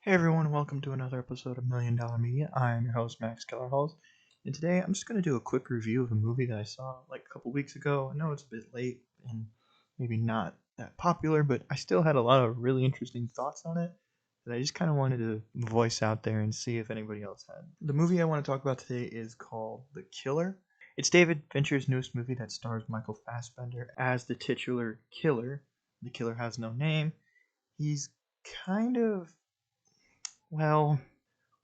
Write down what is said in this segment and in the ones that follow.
Hey everyone, welcome to another episode of Million Dollar Media. I'm your host, Max Keller Halls, and today I'm just going to do a quick review of a movie that I saw like a couple weeks ago. I know it's a bit late and maybe not that popular, but I still had a lot of really interesting thoughts on it that I just kind of wanted to voice out there and see if anybody else had. The movie I want to talk about today is called The Killer. It's David Fincher's newest movie that stars Michael Fassbender as the titular killer. The killer has no name. He's kind of well,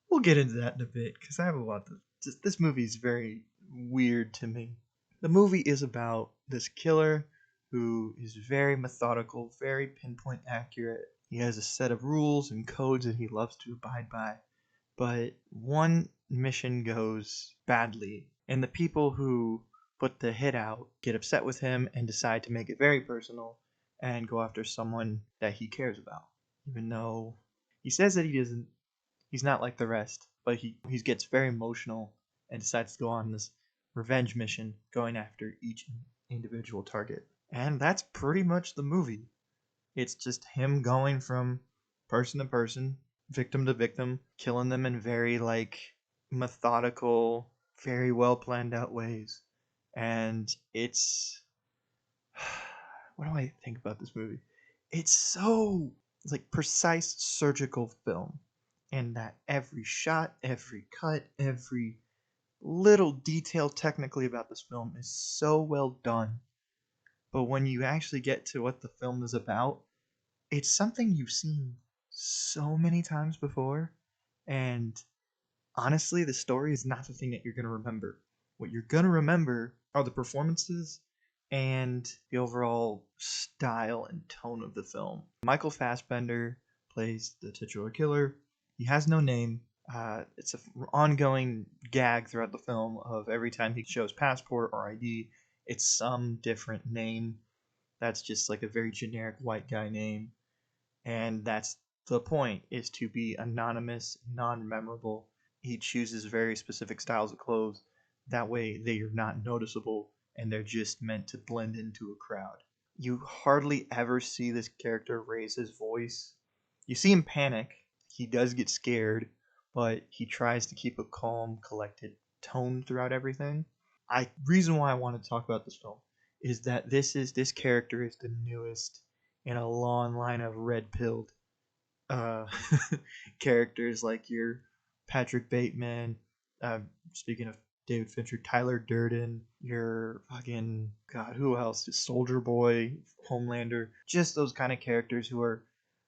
we'll get into that in a bit because I have a lot to. This movie is very weird to me. The movie is about this killer who is very methodical, very pinpoint accurate. He has a set of rules and codes that he loves to abide by. But one mission goes badly, and the people who put the hit out get upset with him and decide to make it very personal and go after someone that he cares about. Even though he says that he doesn't, he's not like the rest, but he gets very emotional and decides to go on this revenge mission going after each individual target. And that's pretty much the movie. It's just him going from person to person, victim to victim, killing them in very methodical, very well planned out ways. And it's what do I think about this movie? It's like precise surgical film, and that every shot, every cut, every little detail technically about this film is so well done. But when you actually get to what the film is about, it's something you've seen so many times before, and honestly, the story is not the thing that you're going to remember. What you're going to remember are the performances and the overall style and tone of the film. Michael Fassbender plays the titular killer. He has no name. It's an ongoing gag throughout the film of every time he shows passport or ID, it's some different name. That's just like a very generic white guy name. And that's the point, is to be anonymous, non-memorable. He chooses very specific styles of clothes. That way they are not noticeable and they're just meant to blend into a crowd. You hardly ever see this character raise his voice. You see him panic. He does get scared, but he tries to keep a calm, collected tone throughout everything. Reason why I want to talk about this film is that this character is the newest in a long line of red pilled uh, characters like your Patrick Bateman. Uh, Speaking of David Fincher, Tyler Durden, your fucking God, who else? Soldier Boy, Homelander. Just those kind of characters who are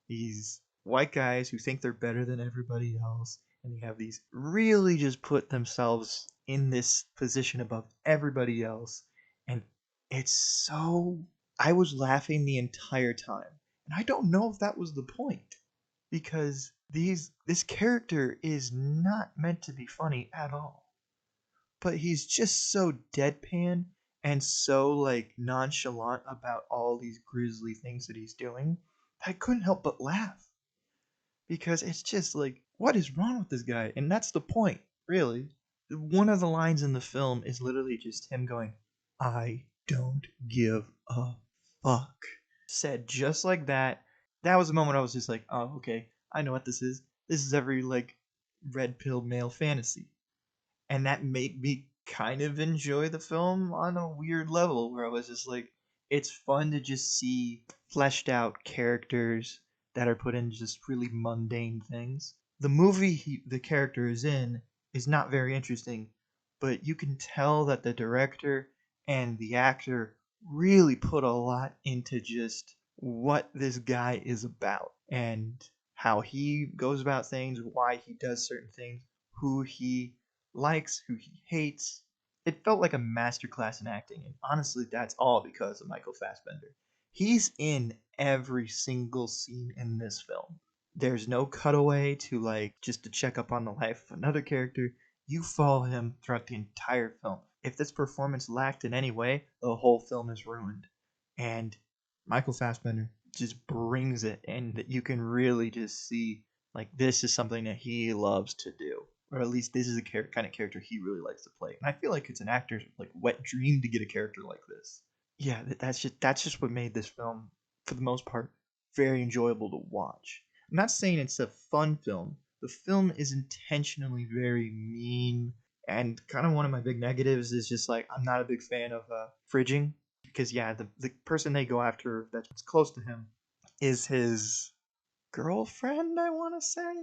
these white guys who think they're better than everybody else, and they have these really just put themselves in this position above everybody else, and it's so. I was laughing the entire time, and I don't know if that was the point because this character is not meant to be funny at all. But he's just so deadpan and so like nonchalant about all these grisly things that he's doing that I couldn't help but laugh. Because it's just like, what is wrong with this guy? And that's the point, really. One of the lines in the film is literally just him going, I don't give a fuck. Said just like that. That was the moment I was just like, oh, okay, I know what this is. This is every like red pill male fantasy. And that made me kind of enjoy the film on a weird level where I was just like, it's fun to just see fleshed out characters that are put in just really mundane things. The movie the character is in is not very interesting, but you can tell that the director and the actor really put a lot into just what this guy is about and how he goes about things, why he does certain things, who he likes, who he hates. It felt like a masterclass in acting, and honestly, that's all because of Michael Fassbender. He's in every single scene in this film. There's no cutaway to like just to check up on the life of another character. You follow him throughout the entire film. If this performance lacked in any way, the whole film is ruined. And Michael Fassbender just brings it, and that you can really just see like this is something that he loves to do, or at least this is a kind of character he really likes to play. And I feel like it's an actor's like wet dream to get a character like this. Yeah, that's just what made this film, for the most part, very enjoyable to watch. I'm not saying it's a fun film. The film is intentionally very mean, and kind of one of my big negatives is just like I'm not a big fan of fridging, because yeah, the person they go after that's close to him is his girlfriend, I want to say,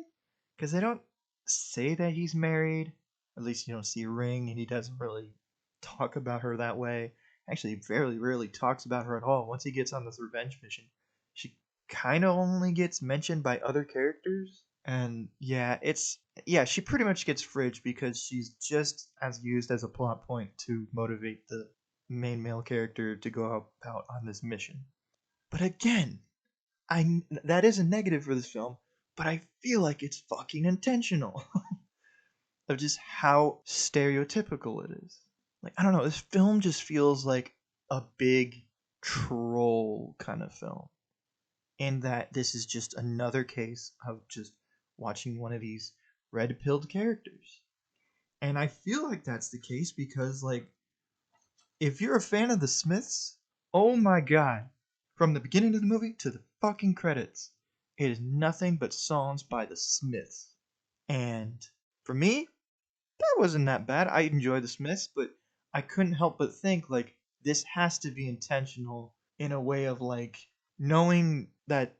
because they don't say that he's married. At least you don't see a ring, and he doesn't really talk about her that way. Actually, very rarely talks about her at all. Once he gets on this revenge mission, she kind of only gets mentioned by other characters. And yeah, she pretty much gets fridged because she's just as used as a plot point to motivate the main male character to go out on this mission. But again, I that is a negative for this film, but I feel like it's fucking intentional of just how stereotypical it is. Like I don't know, this film just feels like a big troll kind of film. In that this is just another case of just watching one of these red pilled characters. And I feel like that's the case because like if you're a fan of the Smiths, oh my god. From the beginning of the movie to the fucking credits, it is nothing but songs by the Smiths. And for me, that wasn't that bad. I enjoy the Smiths, but I couldn't help but think like this has to be intentional in a way of like knowing that,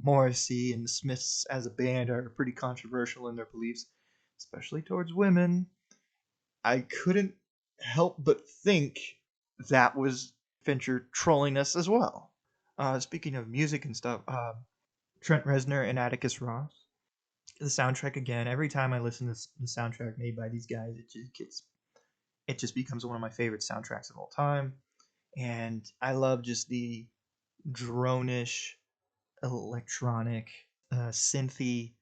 Morrissey and the Smiths as a band are pretty controversial in their beliefs, especially towards women. I couldn't help but think that was Fincher trolling us as well. Speaking of music and stuff, Trent Reznor and Atticus Ross. The soundtrack again. Every time I listen to the soundtrack made by these guys, it just becomes one of my favorite soundtracks of all time. And I love just the dronish, electronic, synthy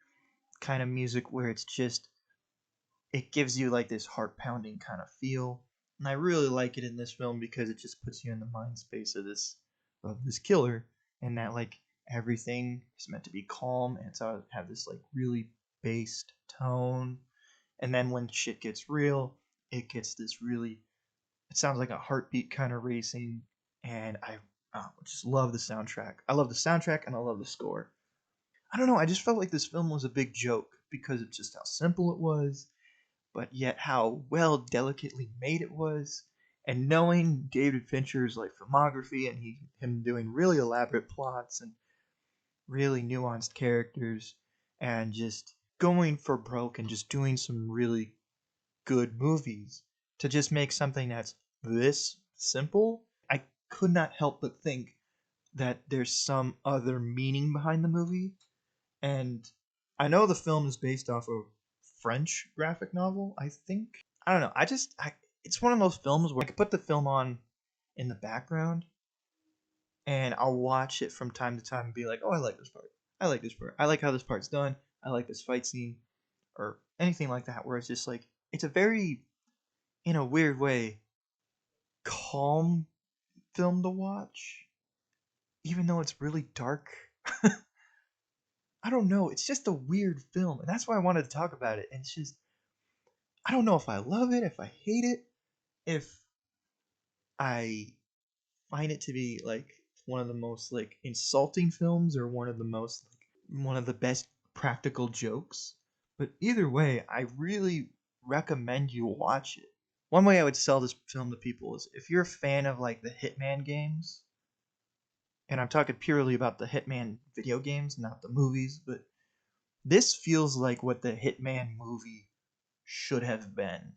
kind of music where it gives you like this heart pounding kind of feel. And I really like it in this film because it just puts you in the mind space of this killer, and that like everything is meant to be calm and so have this like really based tone. And then when shit gets real, it gets this really it sounds like a heartbeat kind of racing. And I just love the soundtrack. I love the soundtrack and I love the score. I don't know, I just felt like this film was a big joke because of just how simple it was, but yet how well delicately made it was. And knowing David Fincher's like filmography and him doing really elaborate plots and really nuanced characters and just going for broke and just doing some really good movies to just make something that's this simple, I could not help but think that there's some other meaning behind the movie. And I know the film is based off a French graphic novel, I think. I don't know. It's one of those films where I could put the film on in the background and I'll watch it from time to time and be like, oh, I like this part. I like this part. I like how this part's done. I like this fight scene or anything like that, where it's just like, it's a very, in a weird way, calm film to watch, even though it's really dark. I don't know. It's just a weird film, and that's why I wanted to talk about it. And it's just, I don't know if I love it, if I hate it, if I find it to be like one of the most like insulting films or one of the best practical jokes. But either way, I really recommend you watch it. One way I would sell this film to people is if you're a fan of like the Hitman games, and I'm talking purely about the Hitman video games, not the movies, but this feels like what the Hitman movie should have been,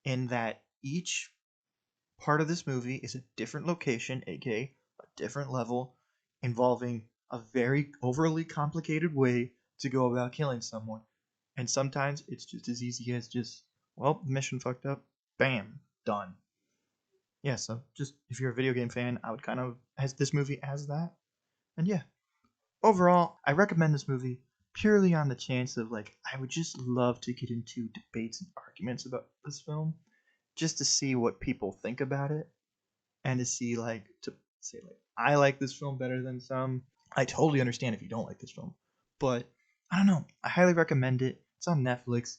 in that each part of this movie is a different location, aka a different level, involving a very overly complicated way to go about killing someone. And sometimes it's just as easy as just, well, the mission fucked up, bam, done. Yeah, so just if you're a video game fan, I would kind of as this movie as that. And yeah, overall, I recommend this movie purely on the chance of like I would just love to get into debates and arguments about this film just to see what people think about it and to see like to say like I like this film better than some. I totally understand if you don't like this film, but I don't know. I highly recommend it. It's on Netflix.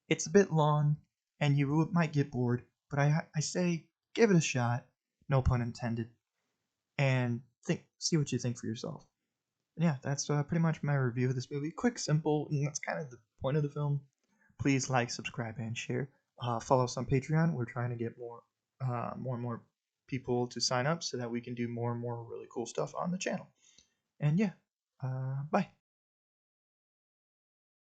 It's a bit long, and you might get bored, but I say give it a shot. No pun intended. And see what you think for yourself. Yeah, that's pretty much my review of this movie. Quick, simple, and that's kind of the point of the film. Please like, subscribe, and share. Follow us on Patreon. We're trying to get more and more people to sign up so that we can do more and more really cool stuff on the channel. And yeah, bye.